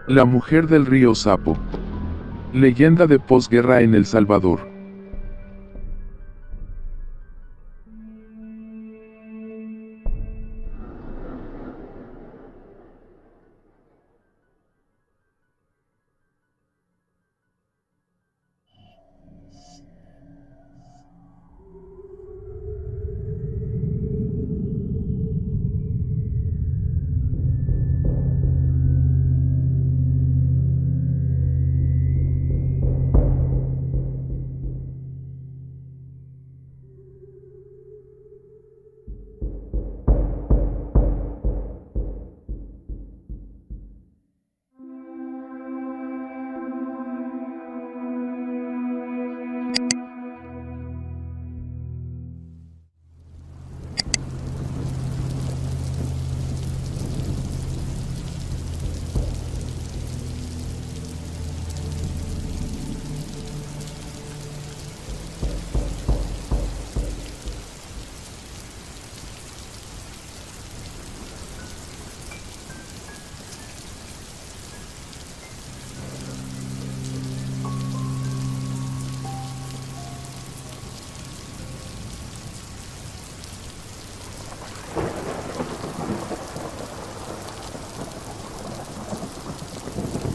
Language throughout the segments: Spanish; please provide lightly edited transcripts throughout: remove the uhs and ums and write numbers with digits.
La mujer del río Sapo. Leyenda de posguerra en El Salvador.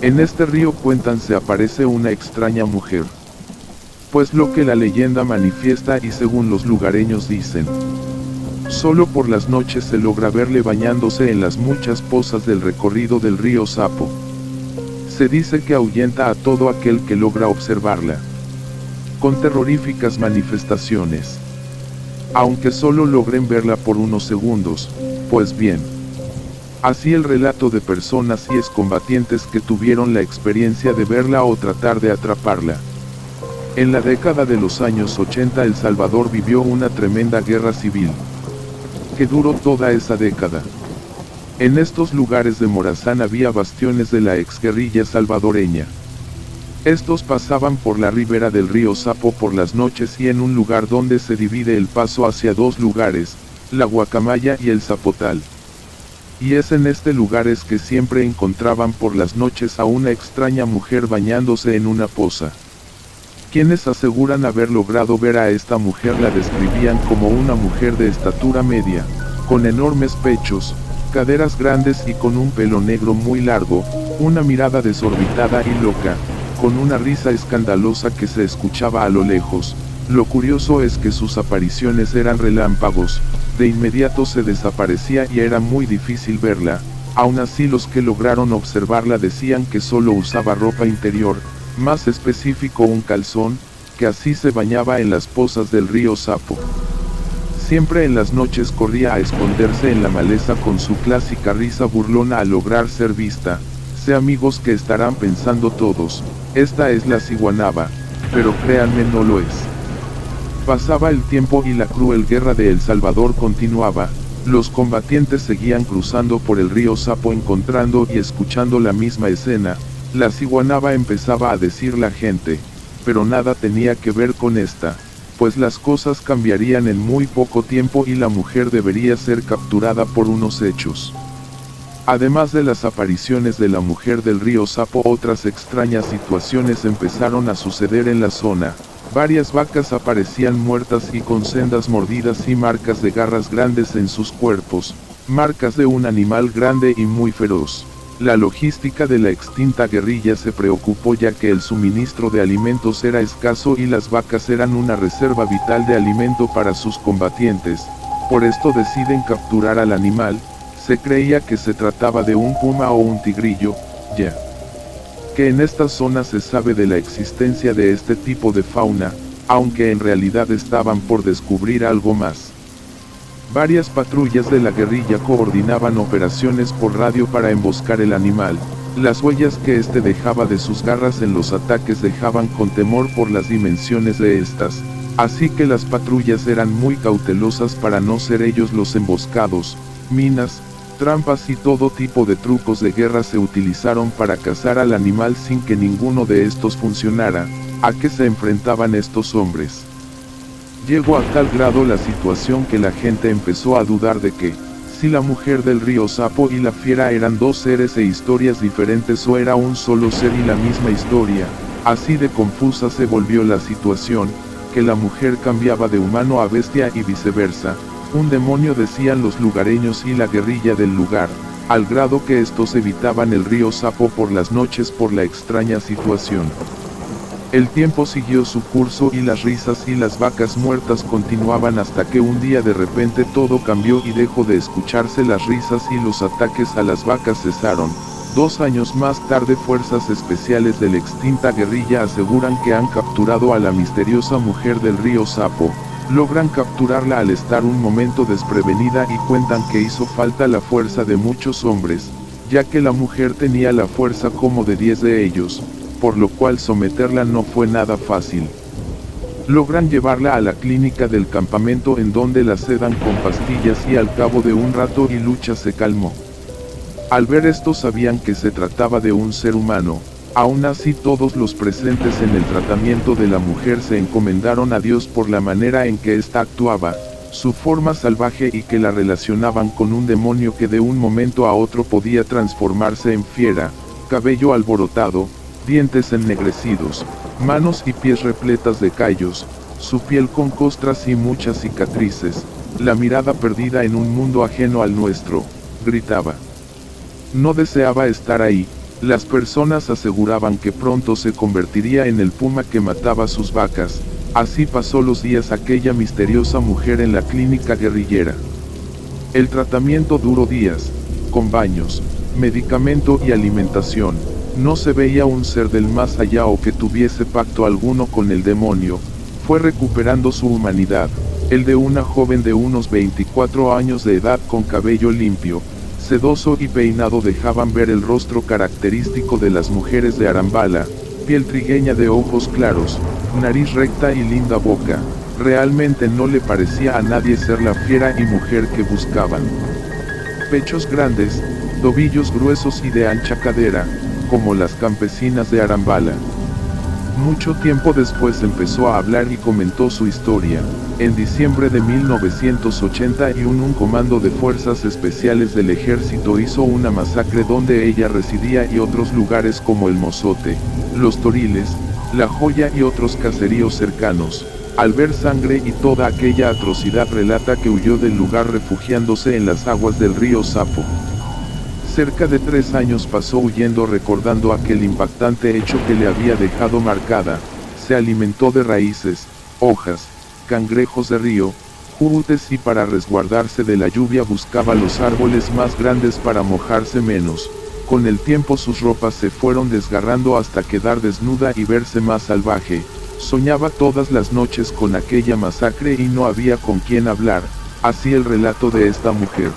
En este río cuentan se aparece una extraña mujer. Pues lo que la leyenda manifiesta y según los lugareños dicen, solo por las noches se logra verle bañándose en las muchas pozas del recorrido del río Sapo. Se dice que ahuyenta a todo aquel que logra observarla, con terroríficas manifestaciones. Aunque solo logren verla por unos segundos, pues bien. Así el relato de personas y excombatientes que tuvieron la experiencia de verla o tratar de atraparla. En la década de los años 80 El Salvador vivió una tremenda guerra civil, que duró toda esa década. En estos lugares de Morazán había bastiones de la exguerrilla salvadoreña. Estos pasaban por la ribera del río Sapo por las noches y en un lugar donde se divide el paso hacia dos lugares, la Guacamaya y el Zapotal. Y es en este lugares que siempre encontraban por las noches a una extraña mujer bañándose en una poza. Quienes aseguran haber logrado ver a esta mujer la describían como una mujer de estatura media, con enormes pechos, caderas grandes y con un pelo negro muy largo, una mirada desorbitada y loca, con una risa escandalosa que se escuchaba a lo lejos. Lo curioso es que sus apariciones eran relámpagos, de inmediato se desaparecía y era muy difícil verla. Aún así los que lograron observarla decían que solo usaba ropa interior, más específico un calzón, que así se bañaba en las pozas del río Sapo. Siempre en las noches corría a esconderse en la maleza con su clásica risa burlona a lograr ser vista. Sé amigos que estarán pensando todos, esta es la ciguanaba, pero créanme no lo es. Pasaba el tiempo y la cruel guerra de El Salvador continuaba, los combatientes seguían cruzando por el río Sapo encontrando y escuchando la misma escena, la ciguanaba empezaba a decir la gente, pero nada tenía que ver con esta, pues las cosas cambiarían en muy poco tiempo y la mujer debería ser capturada por unos hechos. Además de las apariciones de la mujer del río Sapo, otras extrañas situaciones empezaron a suceder en la zona. Varias vacas aparecían muertas y con sendas mordidas y marcas de garras grandes en sus cuerpos, marcas de un animal grande y muy feroz. La logística de la extinta guerrilla se preocupó ya que el suministro de alimentos era escaso y las vacas eran una reserva vital de alimento para sus combatientes. Por esto deciden capturar al animal. Se creía que se trataba de un puma o un tigrillo, ya que en esta zona se sabe de la existencia de este tipo de fauna, aunque en realidad estaban por descubrir algo más. Varias patrullas de la guerrilla coordinaban operaciones por radio para emboscar el animal. Las huellas que este dejaba de sus garras en los ataques dejaban con temor por las dimensiones de estas, así que las patrullas eran muy cautelosas para no ser ellos los emboscados. Minas, trampas y todo tipo de trucos de guerra se utilizaron para cazar al animal sin que ninguno de estos funcionara. ¿A qué se enfrentaban estos hombres? Llegó a tal grado la situación que la gente empezó a dudar de que, si la mujer del río Sapo y la fiera eran dos seres e historias diferentes o era un solo ser y la misma historia. Así de confusa se volvió la situación, que la mujer cambiaba de humano a bestia y viceversa, un demonio decían los lugareños y la guerrilla del lugar, al grado que estos evitaban el río Sapo por las noches por la extraña situación. El tiempo siguió su curso y las risas y las vacas muertas continuaban hasta que un día de repente todo cambió y dejó de escucharse las risas y los ataques a las vacas cesaron. 2 años más tarde fuerzas especiales de la extinta guerrilla aseguran que han capturado a la misteriosa mujer del río Sapo. Logran capturarla al estar un momento desprevenida y cuentan que hizo falta la fuerza de muchos hombres, ya que la mujer tenía la fuerza como de 10 de ellos, por lo cual someterla no fue nada fácil. Logran llevarla a la clínica del campamento en donde la sedan con pastillas y al cabo de un rato y lucha se calmó. Al ver esto sabían que se trataba de un ser humano. Aún así todos los presentes en el tratamiento de la mujer se encomendaron a Dios por la manera en que ésta actuaba, su forma salvaje y que la relacionaban con un demonio que de un momento a otro podía transformarse en fiera, cabello alborotado, dientes ennegrecidos, manos y pies repletas de callos, su piel con costras y muchas cicatrices, la mirada perdida en un mundo ajeno al nuestro, gritaba. No deseaba estar ahí. Las personas aseguraban que pronto se convertiría en el puma que mataba sus vacas. Así pasó los días aquella misteriosa mujer en la clínica guerrillera. El tratamiento duró días, con baños, medicamento y alimentación. No se veía un ser del más allá o que tuviese pacto alguno con el demonio. Fue recuperando su humanidad, el de una joven de unos 24 años de edad con cabello limpio, sedoso y peinado dejaban ver el rostro característico de las mujeres de Arambala, piel trigueña de ojos claros, nariz recta y linda boca. Realmente no le parecía a nadie ser la fiera y mujer que buscaban. Pechos grandes, tobillos gruesos y de ancha cadera, como las campesinas de Arambala. Mucho tiempo después empezó a hablar y comentó su historia. En diciembre de 1981 un comando de fuerzas especiales del ejército hizo una masacre donde ella residía y otros lugares como el Mozote, Los Toriles, La Joya y otros caseríos cercanos. Al ver sangre y toda aquella atrocidad relata que huyó del lugar refugiándose en las aguas del río Sapo. Cerca de 3 años pasó huyendo recordando aquel impactante hecho que le había dejado marcada. Se alimentó de raíces, hojas, cangrejos de río, jutes y para resguardarse de la lluvia buscaba los árboles más grandes para mojarse menos. Con el tiempo sus ropas se fueron desgarrando hasta quedar desnuda y verse más salvaje. Soñaba todas las noches con aquella masacre y no había con quién hablar, así el relato de esta mujer.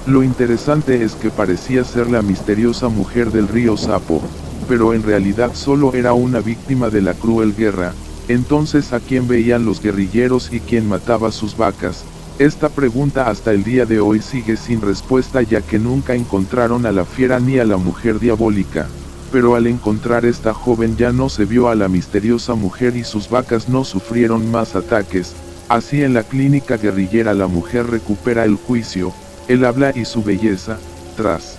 Lo interesante es que parecía ser la misteriosa mujer del río Sapo, pero en realidad solo era una víctima de la cruel guerra. Entonces, ¿a quién veían los guerrilleros y quién mataba sus vacas? Esta pregunta hasta el día de hoy sigue sin respuesta ya que nunca encontraron a la fiera ni a la mujer diabólica. Pero al encontrar esta joven ya no se vio a la misteriosa mujer y sus vacas no sufrieron más ataques. Así en la clínica guerrillera la mujer recupera el juicio, el habla y su belleza, tras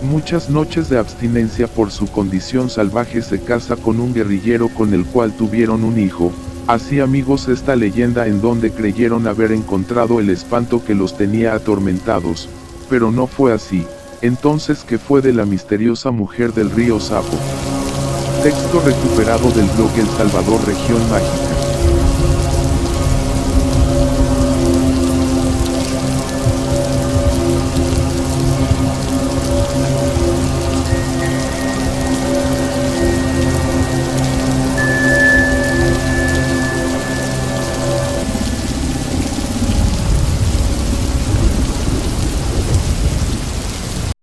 muchas noches de abstinencia por su condición salvaje se casa con un guerrillero con el cual tuvieron un hijo. Así amigos esta leyenda en donde creyeron haber encontrado el espanto que los tenía atormentados, pero no fue así. Entonces, ¿qué fue de la misteriosa mujer del río Sapo? Texto recuperado del blog El Salvador Región Mágica.